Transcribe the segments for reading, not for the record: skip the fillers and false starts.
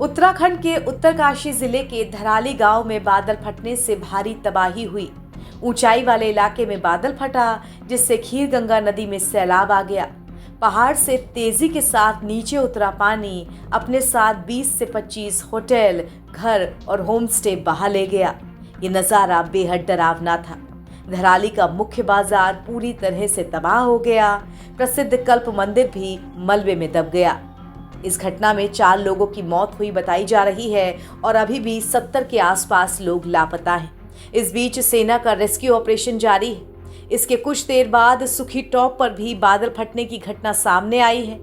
उत्तराखंड के उत्तरकाशी जिले के धराली गांव में बादल फटने से भारी तबाही हुई। ऊंचाई वाले इलाके में बादल फटा जिससे खीरगंगा नदी में सैलाब आ गया। पहाड़ से तेजी के साथ नीचे उतरा पानी अपने साथ 20 से 25 होटल, घर और होम स्टे बहा ले गया। ये नज़ारा बेहद डरावना था। धराली का मुख्य बाजार पूरी तरह से तबाह हो गया। प्रसिद्ध कल्प मंदिर भी मलबे में दब गया। इस घटना में 4 लोगों की मौत हुई बताई जा रही है और अभी भी 70 के आसपास लोग लापता हैं। इस बीच सेना का रेस्क्यू ऑपरेशन जारी है। इसके कुछ देर बाद सुखी टॉप पर भी बादल फटने की घटना सामने आई है।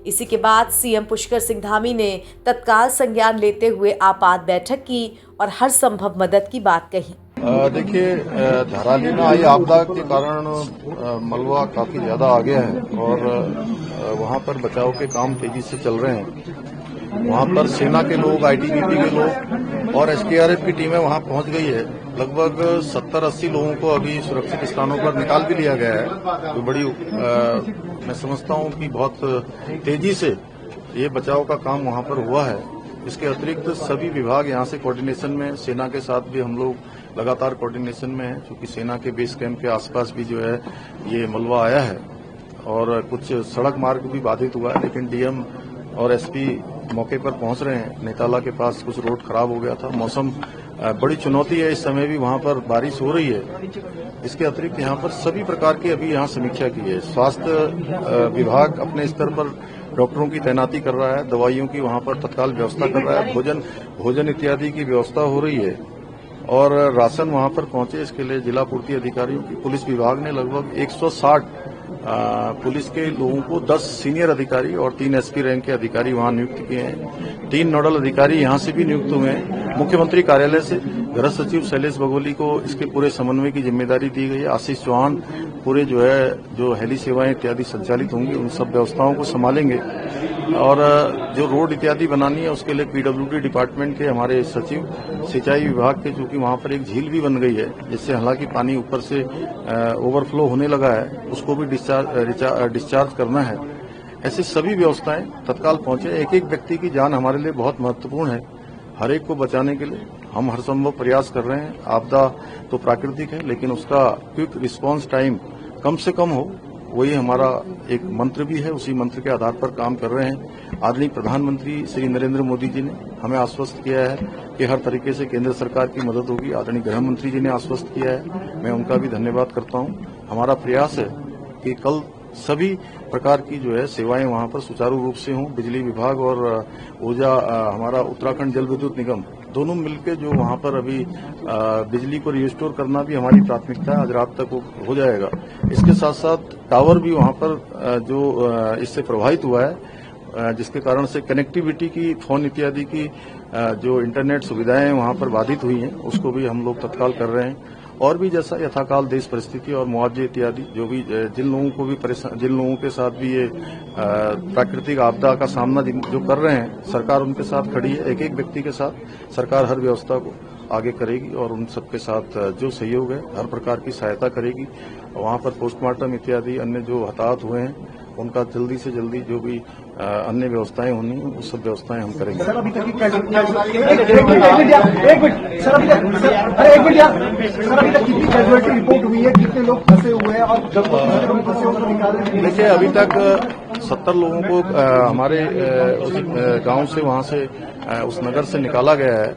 इसी के बाद सीएम पुष्कर सिंह धामी ने तत्काल संज्ञान लेते हुए आपात बैठक की और हर संभव मदद की बात कही। देखिए, धराली में आई आपदा के कारण मलबा काफी ज्यादा आ गया है और वहां पर बचाव के काम तेजी से चल रहे हैं। वहां पर सेना के लोग, आईटीबीपी के लोग और एसडीआरएफ की टीमें वहां पहुंच गई है। लगभग 70-80 लोगों को अभी सुरक्षित स्थानों पर निकाल भी लिया गया है। तो बड़ी मैं समझता हूं कि बहुत तेजी से ये बचाव का काम वहां पर हुआ है। इसके अतिरिक्त सभी विभाग यहां से कोऑर्डिनेशन में, सेना के साथ भी हम लोग लगातार कोऑर्डिनेशन में हैं, क्योंकि सेना के बेस कैंप के आसपास भी जो है ये मलबा आया है और कुछ सड़क मार्ग भी बाधित हुआ है। लेकिन डीएम और एसपी मौके पर पहुंच रहे हैं। नेताला के पास कुछ रोड खराब हो गया था। मौसम बड़ी चुनौती है, इस समय भी वहां पर बारिश हो रही है। इसके अतिरिक्त यहाँ पर सभी प्रकार की अभी यहाँ समीक्षा की है। स्वास्थ्य विभाग अपने स्तर पर डॉक्टरों की तैनाती कर रहा है, दवाइयों की वहां पर तत्काल व्यवस्था कर रहा है, भोजन इत्यादि की व्यवस्था हो रही है और राशन वहां पर पहुंचे इसके लिए जिला पूर्ति अधिकारियों की पुलिस विभाग ने लगभग 160 पुलिस के लोगों को 10 सीनियर अधिकारी और 3 एसपी रैंक के अधिकारी वहां नियुक्त किए हैं। 3 नोडल अधिकारी यहां से भी नियुक्त हुए हैं। मुख्यमंत्री कार्यालय से गृह सचिव शैलेश बगोली को इसके पूरे समन्वय की जिम्मेदारी दी गई है। आशीष चौहान पूरे जो हेली सेवाएं इत्यादि संचालित होंगी उन सब व्यवस्थाओं को संभालेंगे और जो रोड इत्यादि बनानी है उसके लिए पीडब्ल्यूडी डिपार्टमेंट के हमारे सचिव, सिंचाई विभाग के, चूंकि वहां पर एक झील भी बन गई है जिससे हालांकि पानी ऊपर से ओवरफ्लो होने लगा है, उसको भी डिस्चार्ज करना है। ऐसी सभी व्यवस्थाएं तत्काल पहुंचे। एक एक व्यक्ति की जान हमारे लिए बहुत महत्वपूर्ण है। हर एक को बचाने के लिए हम हर संभव प्रयास कर रहे हैं। आपदा तो प्राकृतिक है, लेकिन उसका क्विक रिस्पांस टाइम कम से कम हो, वही हमारा एक मंत्र भी है। उसी मंत्र के आधार पर काम कर रहे हैं। आदरणीय प्रधानमंत्री श्री नरेंद्र मोदी जी ने हमें आश्वस्त किया है कि हर तरीके से केंद्र सरकार की मदद होगी। आदरणीय गृह मंत्री जी ने आश्वस्त किया है, मैं उनका भी धन्यवाद करता हूं। हमारा प्रयास है कि कल सभी प्रकार की जो है सेवाएं वहां पर सुचारू रूप से हों। बिजली विभाग और ऊर्जा हमारा उत्तराखंड जल विद्युत निगम दोनों मिलकर जो वहां पर अभी बिजली को रिस्टोर करना भी हमारी प्राथमिकता है। आज रात तक वो हो जाएगा। इसके साथ साथ टावर भी वहां पर जो इससे प्रभावित हुआ है, जिसके कारण से कनेक्टिविटी की, फोन इत्यादि की जो इंटरनेट सुविधाएं वहां पर बाधित हुई हैं, उसको भी हम लोग तत्काल कर रहे हैं। और भी जैसा यथाकाल देश परिस्थिति और मुआवजे इत्यादि जो भी जिन लोगों के साथ भी ये प्राकृतिक आपदा का सामना जो कर रहे हैं, सरकार उनके साथ खड़ी है। एक एक व्यक्ति के साथ सरकार हर व्यवस्था को आगे करेगी और उन सबके साथ जो सहयोग है हर प्रकार की सहायता करेगी। वहां पर पोस्टमार्टम इत्यादि अन्य जो हताहत हुए हैं उनका जल्दी से जल्दी जो भी अन्य व्यवस्थाएं होनी वो सब व्यवस्थाएं हम करेंगे। सर, अभी तक की कैजुअलिटी रिपोर्ट हुई है? कितने लोग फंसे हुए हैं और जब फंसे उनको निकाल रहे हैं? देखिए, अभी तक 70 लोगों को हमारे उस गांव से, वहां से, उस नगर से निकाला गया है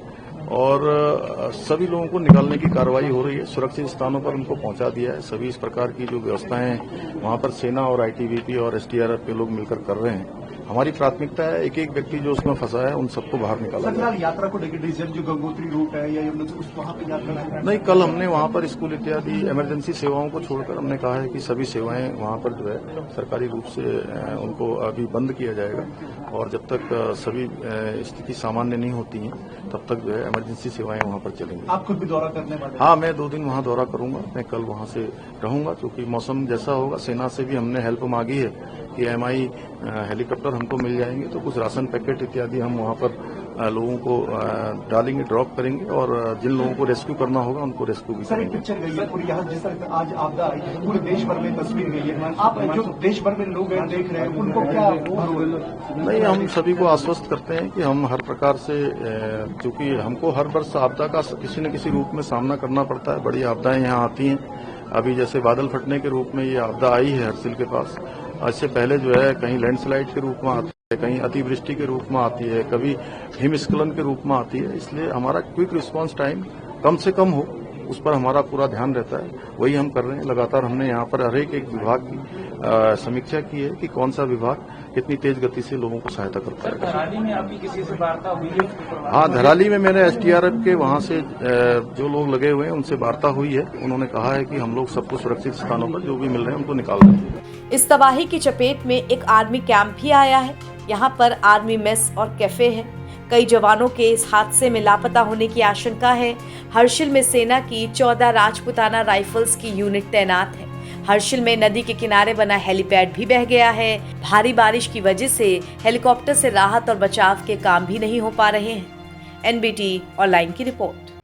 और सभी लोगों को निकालने की कार्रवाई हो रही है। सुरक्षित स्थानों पर उनको पहुंचा दिया है। सभी इस प्रकार की जो व्यवस्थाएं वहां पर सेना और आईटीबीपी और एसडीआरएफ के लोग मिलकर कर रहे हैं। हमारी प्राथमिकता है एक एक व्यक्ति जो उसमें फंसा है उन सबको बाहर निकाला जाए। यात्रा को डिसीजन जो गंगोत्री रूट है या वहां पर यात्रा नहीं, कल हमने वहां पर स्कूल इत्यादि इमरजेंसी सेवाओं को छोड़कर हमने कहा है कि सभी सेवाएं वहां पर जो है सरकारी रूप से उनको अभी बंद किया जाएगा और जब तक सभी स्थिति सामान्य नहीं होती है तब तक जो है इमरजेंसी सेवाएं वहां पर चलेंगी। आप खुद भी दौरा करने वाले? हाँ, मैं 2 दिन वहां दौरा करूंगा। मैं कल वहां से रहूंगा, क्योंकि मौसम जैसा होगा। सेना से भी हमने हेल्प मांगी है कि एमआई हेलीकॉप्टर हमको मिल जाएंगे तो कुछ राशन पैकेट इत्यादि हम वहां पर लोगों को डालेंगे, ड्रॉप करेंगे और जिन लोगों को रेस्क्यू करना होगा उनको रेस्क्यू भी सर, एक करेंगे। पिक्चर गई है पूरी यहाँ, जिस तरह आज आपदा आई पूरे देश भर में तस्वीर गई है, आप जो देश भर में लोग हैं देख रहे हैं उनको क्या नहीं, हम सभी को आश्वस्त करते हैं कि हम हर प्रकार से, चूंकि हमको हर वर्ष आपदा का किसी न किसी रूप में सामना करना पड़ता है। बड़ी आपदाएं यहाँ आती हैं। अभी जैसे बादल फटने के रूप में ये आपदा आई है हरसिल के पास। इससे पहले जो है कहीं लैंडस्लाइड के रूप में आती है, कहीं अतिवृष्टि के रूप में आती है, कभी हिमस्खलन के रूप में आती है। इसलिए हमारा क्विक रिस्पांस टाइम कम से कम हो, उस पर हमारा पूरा ध्यान रहता है। वही हम कर रहे हैं। लगातार हमने यहाँ पर हर एक विभाग की समीक्षा की है कि कौन सा विभाग कितनी तेज गति से लोगों को सहायता करता है। धराली में आपकी किसी से वार्ता हुई है? हाँ, धराली में मैंने एसडीआरएफ के वहाँ से जो लोग लगे हुए हैं उनसे वार्ता हुई है। उन्होंने कहा है कि हम लोग सबको सुरक्षित स्थानों पर जो भी मिल रहे हैं उनको निकाल रहे हैं। इस तबाही की चपेट में एक आर्मी कैंप भी आया है। यहाँ पर आर्मी मेस और कैफे है। कई जवानों के इस हादसे में लापता होने की आशंका है। हर्षिल में सेना की 14 राजपुताना राइफल्स की यूनिट तैनात है। हर्षिल में नदी के किनारे बना हेलीपैड भी बह गया है। भारी बारिश की वजह से हेलीकॉप्टर से राहत और बचाव के काम भी नहीं हो पा रहे हैं। एनबीटी ऑनलाइन की रिपोर्ट।